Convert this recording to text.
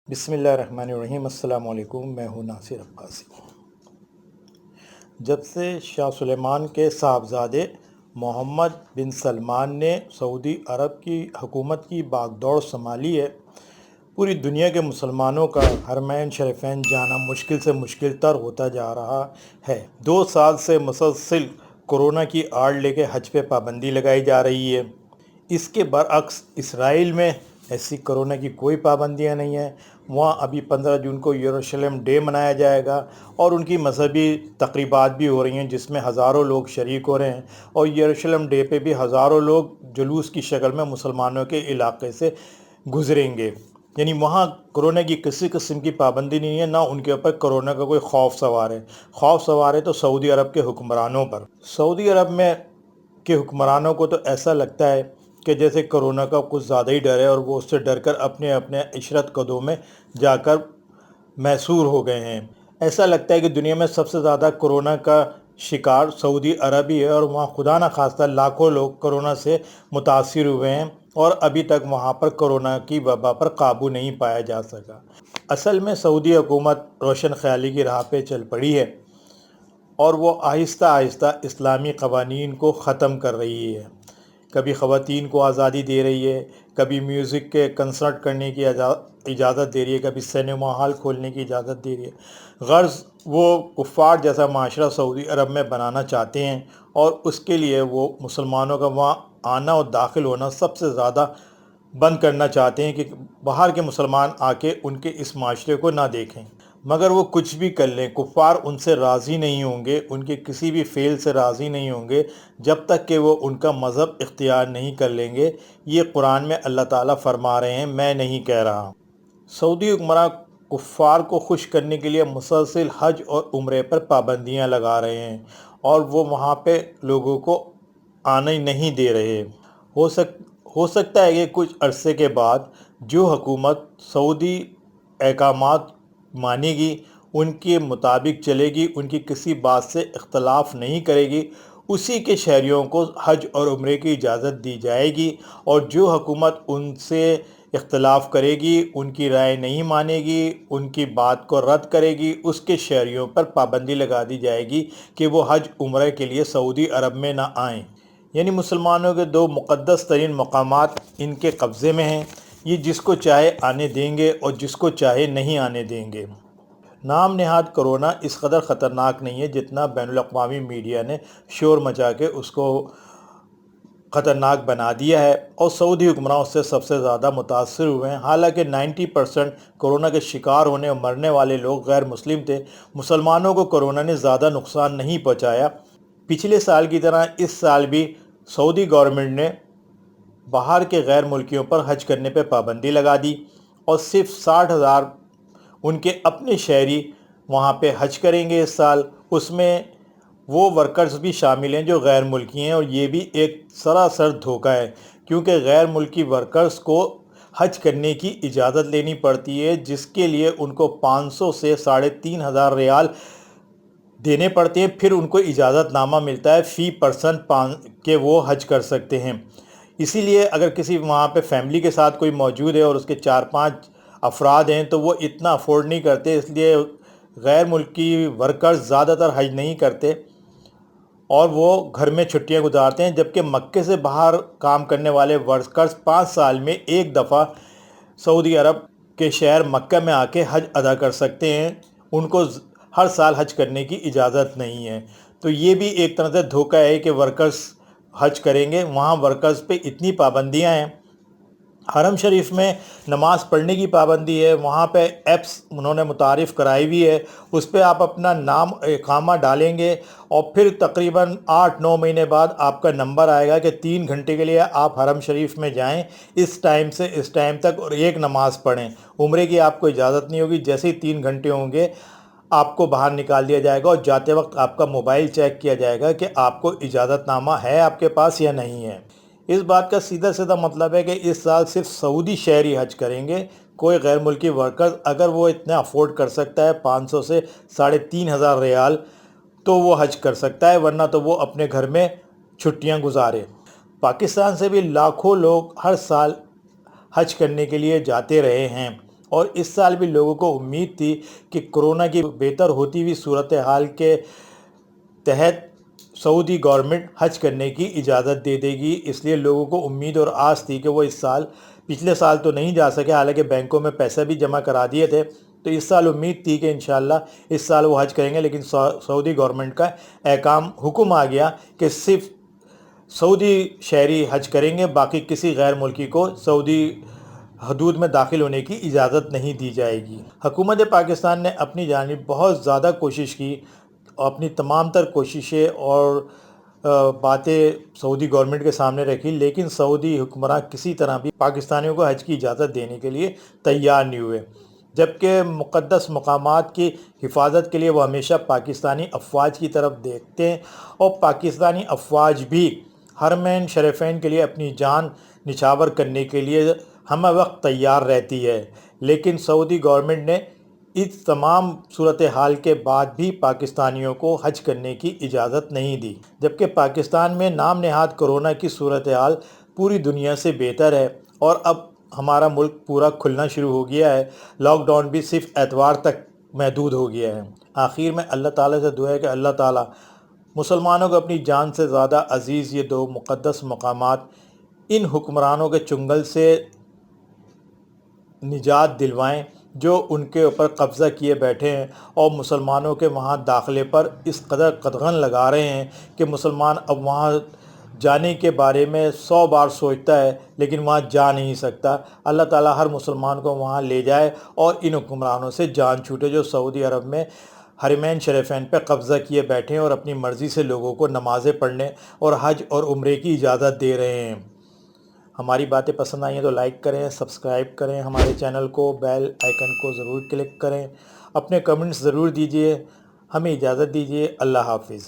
بسم اللہ الرحمن الرحیم۔ السلام علیکم، میں ہوں ناصر عباسی۔ جب سے شاہ سلیمان کے صاحبزادے محمد بن سلمان نے سعودی عرب کی حکومت کی باغ دوڑ سنبھالی ہے، پوری دنیا کے مسلمانوں کا حرمین شریفین جانا مشکل سے مشکل تر ہوتا جا رہا ہے۔ 2 سال سے مسلسل کورونا کی آڑ لے کے حج پہ پابندی لگائی جا رہی ہے۔ اس کے برعکس اسرائیل میں ایسی کورونا کی کوئی پابندیاں نہیں ہیں۔ وہاں ابھی 15 جون کو یروشلم ڈے منایا جائے گا اور ان کی مذہبی تقریبات بھی ہو رہی ہیں جس میں ہزاروں لوگ شریک ہو رہے ہیں، اور یروشلم ڈے پہ بھی ہزاروں لوگ جلوس کی شکل میں مسلمانوں کے علاقے سے گزریں گے۔ یعنی وہاں کورونا کی کسی قسم کی پابندی نہیں ہے، نہ ان کے اوپر کورونا کا کوئی خوف سوار ہے۔ خوف سوار ہے تو سعودی عرب کے حکمرانوں پر۔ سعودی عرب میں کے حکمرانوں کو تو ایسا لگتا ہے کہ جیسے کورونا کا کچھ زیادہ ہی ڈر ہے، اور وہ اس سے ڈر کر اپنے اپنے عشرت قدوں میں جا کر محصور ہو گئے ہیں۔ ایسا لگتا ہے کہ دنیا میں سب سے زیادہ کورونا کا شکار سعودی عرب ہی ہے، اور وہاں خدا نہ خواستہ لاکھوں لوگ کورونا سے متاثر ہوئے ہیں، اور ابھی تک وہاں پر کورونا کی وبا پر قابو نہیں پایا جا سکا۔ اصل میں سعودی حکومت روشن خیالی کی راہ پہ چل پڑی ہے، اور وہ آہستہ آہستہ اسلامی قوانین کو ختم کر رہی ہے۔ کبھی خواتین کو آزادی دے رہی ہے، کبھی میوزک کے کنسرٹ کرنے کی اجازت دے رہی ہے، کبھی سینما ہال کھولنے کی اجازت دے رہی ہے۔ غرض وہ کفار جیسا معاشرہ سعودی عرب میں بنانا چاہتے ہیں، اور اس کے لیے وہ مسلمانوں کا وہاں آنا اور داخل ہونا سب سے زیادہ بند کرنا چاہتے ہیں کہ باہر کے مسلمان آ کے ان کے اس معاشرے کو نہ دیکھیں۔ مگر وہ کچھ بھی کر لیں، کفار ان سے راضی نہیں ہوں گے، ان کے کسی بھی فعل سے راضی نہیں ہوں گے جب تک کہ وہ ان کا مذہب اختیار نہیں کر لیں گے۔ یہ قرآن میں اللہ تعالیٰ فرما رہے ہیں، میں نہیں کہہ رہا۔ سعودی حکمراں کفار کو خوش کرنے کے لیے مسلسل حج اور عمرے پر پابندیاں لگا رہے ہیں، اور وہ وہاں پہ لوگوں کو آنے نہیں دے رہے۔ ہو سکتا ہے کہ کچھ عرصے کے بعد جو حکومت سعودی احکامات مانے گی، ان کے مطابق چلے گی، ان کی کسی بات سے اختلاف نہیں کرے گی، اسی کے شہریوں کو حج اور عمرے کی اجازت دی جائے گی، اور جو حکومت ان سے اختلاف کرے گی، ان کی رائے نہیں مانے گی، ان کی بات کو رد کرے گی، اس کے شہریوں پر پابندی لگا دی جائے گی کہ وہ حج عمرے کے لیے سعودی عرب میں نہ آئیں۔ یعنی مسلمانوں کے 2 مقدس ترین مقامات ان کے قبضے میں ہیں، یہ جس کو چاہے آنے دیں گے اور جس کو چاہے نہیں آنے دیں گے۔ نام نہاد کورونا اس قدر خطرناک نہیں ہے جتنا بین الاقوامی میڈیا نے شور مچا کے اس کو خطرناک بنا دیا ہے، اور سعودی حکمراں اس سے سب سے زیادہ متاثر ہوئے ہیں۔ حالانکہ 90% کورونا کے شکار ہونے اور مرنے والے لوگ غیر مسلم تھے۔ مسلمانوں کو کورونا نے زیادہ نقصان نہیں پہنچایا۔ پچھلے سال کی طرح اس سال بھی سعودی گورنمنٹ نے باہر کے غیر ملکیوں پر حج کرنے پہ پابندی لگا دی، اور صرف 60,000 ان کے اپنے شہری وہاں پہ حج کریں گے اس سال۔ اس میں وہ ورکرز بھی شامل ہیں جو غیر ملکی ہیں، اور یہ بھی ایک سراسر دھوکہ ہے، کیونکہ غیر ملکی ورکرز کو حج کرنے کی اجازت لینی پڑتی ہے، جس کے لیے ان کو 500 سے 3,500 ریال دینے پڑتے ہیں۔ پھر ان کو اجازت نامہ ملتا ہے فی پرسن کہ وہ حج کر سکتے ہیں۔ اسی لیے اگر کسی وہاں پہ فیملی کے ساتھ کوئی موجود ہے اور اس کے 4-5 افراد ہیں تو وہ اتنا افورڈ نہیں کرتے، اس لیے غیر ملکی ورکرز زیادہ تر حج نہیں کرتے، اور وہ گھر میں چھٹیاں گزارتے ہیں، جبکہ مکے سے باہر کام کرنے والے ورکرز 5 سال میں ایک دفعہ سعودی عرب کے شہر مکہ میں آ کے حج ادا کر سکتے ہیں۔ ان کو ہر سال حج کرنے کی اجازت نہیں ہے۔ تو یہ بھی ایک طرح سے دھوکہ ہے کہ ورکرز حج کریں گے۔ وہاں ورکرز پہ اتنی پابندیاں ہیں۔ حرم شریف میں نماز پڑھنے کی پابندی ہے، وہاں پہ ایپس انہوں نے متعارف کرائی ہوئی ہے، اس پہ آپ اپنا نام اقامہ ڈالیں گے، اور پھر تقریباً 8-9 مہینے بعد آپ کا نمبر آئے گا کہ 3 گھنٹے کے لیے آپ حرم شریف میں جائیں، اس ٹائم سے اس ٹائم تک، اور ایک نماز پڑھیں۔ عمرے کی آپ کو اجازت نہیں ہوگی، جیسے ہی 3 گھنٹے ہوں گے آپ کو باہر نکال دیا جائے گا، اور جاتے وقت آپ کا موبائل چیک کیا جائے گا کہ آپ کو اجازت نامہ ہے آپ کے پاس یا نہیں ہے۔ اس بات کا سیدھا سیدھا مطلب ہے کہ اس سال صرف سعودی شہری حج کریں گے، کوئی غیر ملکی ورکر اگر وہ اتنا افورڈ کر سکتا ہے 500 سے 3,500 ریال تو وہ حج کر سکتا ہے، ورنہ تو وہ اپنے گھر میں چھٹیاں گزارے۔ پاکستان سے بھی لاکھوں لوگ ہر سال حج کرنے کے لیے جاتے رہے ہیں، اور اس سال بھی لوگوں کو امید تھی کہ کورونا کی بہتر ہوتی ہوئی صورتحال کے تحت سعودی گورنمنٹ حج کرنے کی اجازت دے دے گی، اس لیے لوگوں کو امید اور آس تھی کہ وہ اس سال، پچھلے سال تو نہیں جا سکے حالانکہ بینکوں میں پیسے بھی جمع کرا دیے تھے، تو اس سال امید تھی کہ انشاءاللہ اس سال وہ حج کریں گے، لیکن سعودی گورنمنٹ کا حکم آ گیا کہ صرف سعودی شہری حج کریں گے، باقی کسی غیر ملکی کو سعودی حدود میں داخل ہونے کی اجازت نہیں دی جائے گی۔ حکومت پاکستان نے اپنی جانب بہت زیادہ کوشش کی، اپنی تمام تر کوششیں اور باتیں سعودی گورنمنٹ کے سامنے رکھی، لیکن سعودی حکمراں کسی طرح بھی پاکستانیوں کو حج کی اجازت دینے کے لیے تیار نہیں ہوئے، جبکہ مقدس مقامات کی حفاظت کے لیے وہ ہمیشہ پاکستانی افواج کی طرف دیکھتے ہیں، اور پاکستانی افواج بھی حرمین شریفین کے لیے اپنی جان نچھاور کرنے کے لیے ہمہ وقت تیار رہتی ہے، لیکن سعودی گورنمنٹ نے اس تمام صورتحال کے بعد بھی پاکستانیوں کو حج کرنے کی اجازت نہیں دی، جبکہ پاکستان میں نام نہاد کورونا کی صورتحال پوری دنیا سے بہتر ہے، اور اب ہمارا ملک پورا کھلنا شروع ہو گیا ہے، لاک ڈاؤن بھی صرف اتوار تک محدود ہو گیا ہے۔ آخر میں اللہ تعالیٰ سے دعا ہے کہ اللہ تعالیٰ مسلمانوں کو اپنی جان سے زیادہ عزیز یہ دو مقدس مقامات ان حکمرانوں کے چنگل سے نجات دلوائیں جو ان کے اوپر قبضہ کیے بیٹھے ہیں، اور مسلمانوں کے وہاں داخلے پر اس قدر قدغن لگا رہے ہیں کہ مسلمان اب وہاں جانے کے بارے میں 100 بار سوچتا ہے لیکن وہاں جا نہیں سکتا۔ اللہ تعالیٰ ہر مسلمان کو وہاں لے جائے اور ان حکمرانوں سے جان چھوٹے جو سعودی عرب میں حرمین شریفین پہ قبضہ کیے بیٹھے ہیں اور اپنی مرضی سے لوگوں کو نمازیں پڑھنے اور حج اور عمرے کی اجازت دے رہے ہیں۔ ہماری باتیں پسند آئی ہیں تو لائک کریں، سبسکرائب کریں ہمارے چینل کو، بیل آئیکن کو ضرور کلک کریں، اپنے کمنٹس ضرور دیجیے۔ ہمیں اجازت دیجیے، اللہ حافظ۔